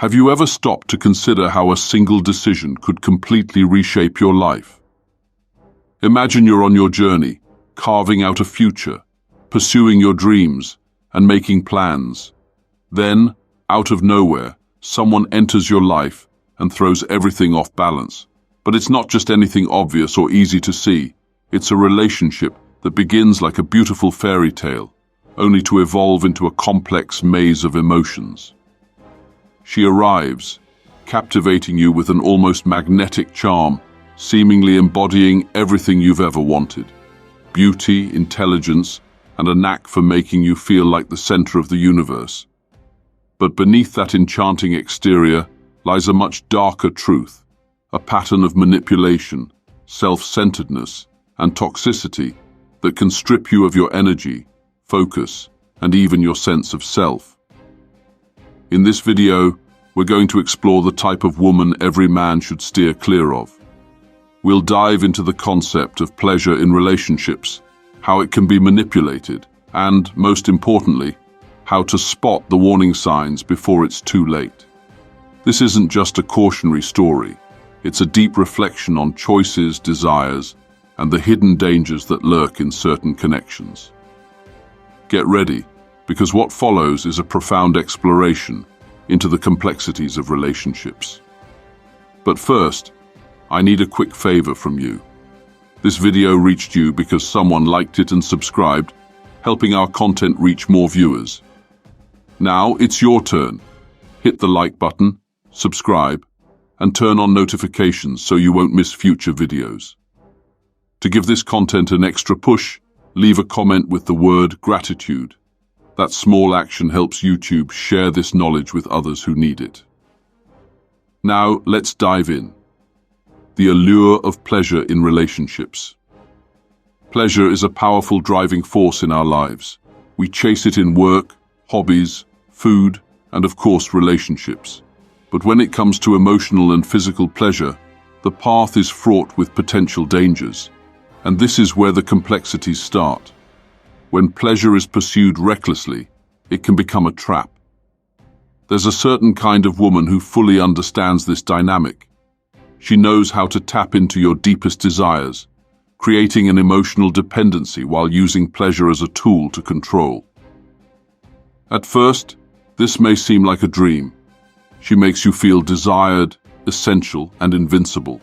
Have you ever stopped to consider how a single decision could completely reshape your life? Imagine you're on your journey, carving out a future, pursuing your dreams, and making plans. Then, out of nowhere, someone enters your life and throws everything off balance. But it's not just anything obvious or easy to see. It's a relationship that begins like a beautiful fairy tale, only to evolve into a complex maze of emotions. She arrives, captivating you with an almost magnetic charm, seemingly embodying everything you've ever wanted. Beauty, intelligence, and a knack for making you feel like the center of the universe. But beneath that enchanting exterior lies a much darker truth, a pattern of manipulation, self-centeredness, and toxicity that can strip you of your energy, focus, and even your sense of self. In this video, we're going to explore the type of woman every man should steer clear of. We'll dive into the concept of pleasure in relationships, how it can be manipulated, and, most importantly, how to spot the warning signs before it's too late. This isn't just a cautionary story. It's a deep reflection on choices, desires, and the hidden dangers that lurk in certain connections. Get ready, because what follows is a profound exploration into the complexities of relationships. But first, I need a quick favor from you. This video reached you because someone liked it and subscribed, helping our content reach more viewers. Now it's your turn. Hit the like button, subscribe, and turn on notifications so you won't miss future videos. To give this content an extra push, leave a comment with the word gratitude. That small action helps YouTube share this knowledge with others who need it. Now, let's dive in. The allure of pleasure in relationships. Pleasure is a powerful driving force in our lives. We chase it in work, hobbies, food, and of course, relationships. But when it comes to emotional and physical pleasure, the path is fraught with potential dangers. And this is where the complexities start. When pleasure is pursued recklessly, it can become a trap. There's a certain kind of woman who fully understands this dynamic. She knows how to tap into your deepest desires, creating an emotional dependency while using pleasure as a tool to control. At first, this may seem like a dream. She makes you feel desired, essential, and invincible.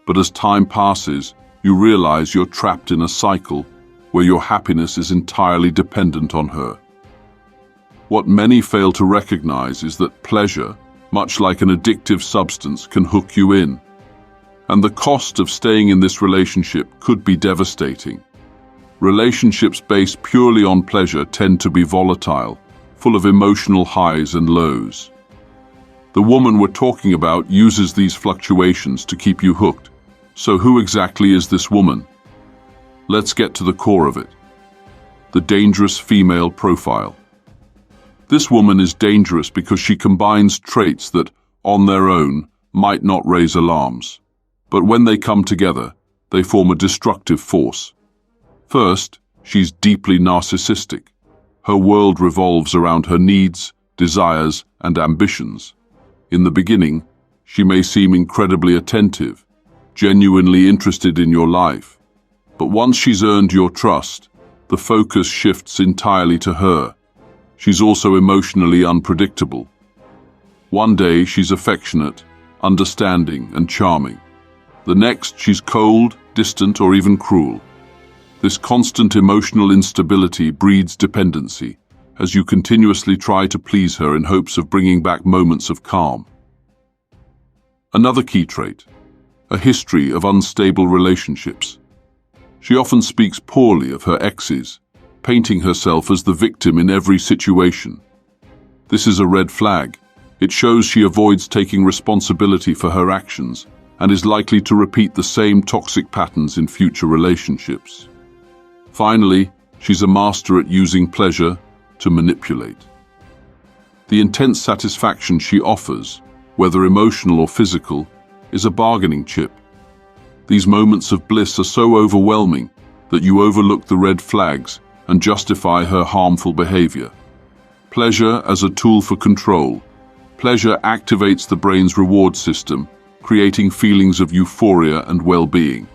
But as time passes, you realize you're trapped in a cycle where your happiness is entirely dependent on her. What many fail to recognize is that pleasure, much like an addictive substance, can hook you in. And the cost of staying in this relationship could be devastating. Relationships based purely on pleasure tend to be volatile, full of emotional highs and lows. The woman we're talking about uses these fluctuations to keep you hooked. So who exactly is this woman? Let's get to the core of it. The dangerous female profile. This woman is dangerous because she combines traits that, on their own, might not raise alarms. But when they come together, they form a destructive force. First, she's deeply narcissistic. Her world revolves around her needs, desires, and ambitions. In the beginning, she may seem incredibly attentive, genuinely interested in your life. But once she's earned your trust, the focus shifts entirely to her. She's also emotionally unpredictable. One day she's affectionate, understanding, and charming. The next she's cold, distant, or even cruel. This constant emotional instability breeds dependency, as you continuously try to please her in hopes of bringing back moments of calm. Another key trait: a history of unstable relationships. She often speaks poorly of her exes, painting herself as the victim in every situation. This is a red flag. It shows she avoids taking responsibility for her actions and is likely to repeat the same toxic patterns in future relationships. Finally, she's a master at using pleasure to manipulate. The intense satisfaction she offers, whether emotional or physical, is a bargaining chip. These moments of bliss are so overwhelming that you overlook the red flags and justify her harmful behavior. Pleasure as a tool for control. Pleasure activates the brain's reward system, creating feelings of euphoria and well-being.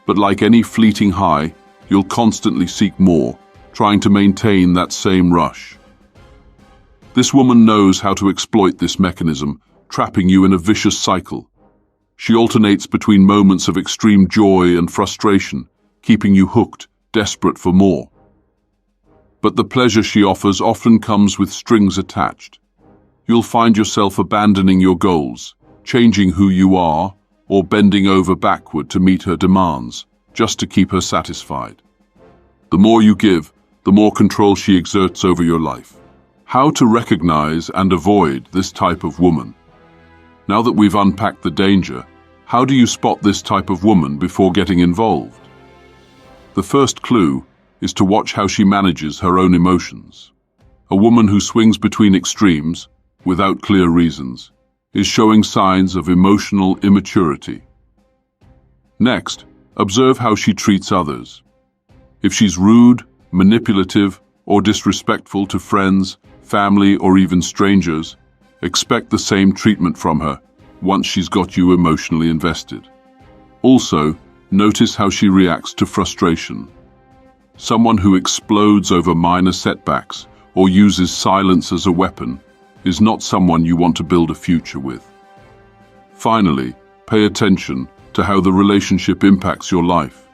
But like any fleeting high, you'll constantly seek more, trying to maintain that same rush. This woman knows how to exploit this mechanism, trapping you in a vicious cycle. She alternates between moments of extreme joy and frustration, keeping you hooked, desperate for more. But the pleasure she offers often comes with strings attached. You'll find yourself abandoning your goals, changing who you are, or bending over backward to meet her demands, just to keep her satisfied. The more you give, the more control she exerts over your life. How to recognize and avoid this type of woman? Now that we've unpacked the danger, how do you spot this type of woman before getting involved? The first clue is to watch how she manages her own emotions. A woman who swings between extremes, without clear reasons, is showing signs of emotional immaturity. Next, observe how she treats others. If she's rude, manipulative, or disrespectful to friends, family, or even strangers, expect the same treatment from her once she's got you emotionally invested. Also, notice how she reacts to frustration. Someone who explodes over minor setbacks or uses silence as a weapon is not someone you want to build a future with. Finally, pay attention to how the relationship impacts your life.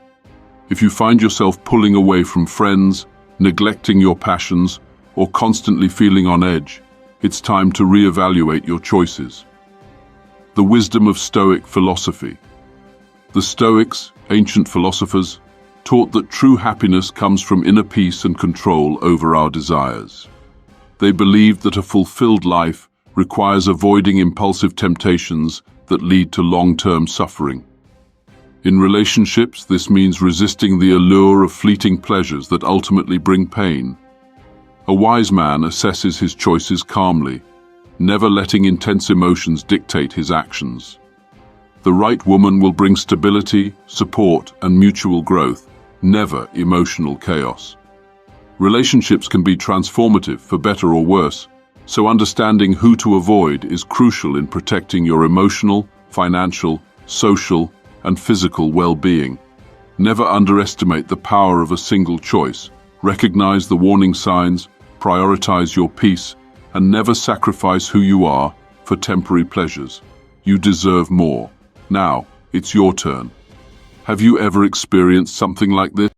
If you find yourself pulling away from friends, neglecting your passions, or constantly feeling on edge, it's time to reevaluate your choices. The wisdom of Stoic philosophy. The Stoics, ancient philosophers, taught that true happiness comes from inner peace and control over our desires. They believed that a fulfilled life requires avoiding impulsive temptations that lead to long-term suffering. In relationships, this means resisting the allure of fleeting pleasures that ultimately bring pain. A wise man assesses his choices calmly, never letting intense emotions dictate his actions. The right woman will bring stability, support, and mutual growth, never emotional chaos. Relationships can be transformative for better or worse, so understanding who to avoid is crucial in protecting your emotional, financial, social, and physical well-being. Never underestimate the power of a single choice. Recognize the warning signs, prioritize your peace, and never sacrifice who you are for temporary pleasures. You deserve more. Now, it's your turn. Have you ever experienced something like this?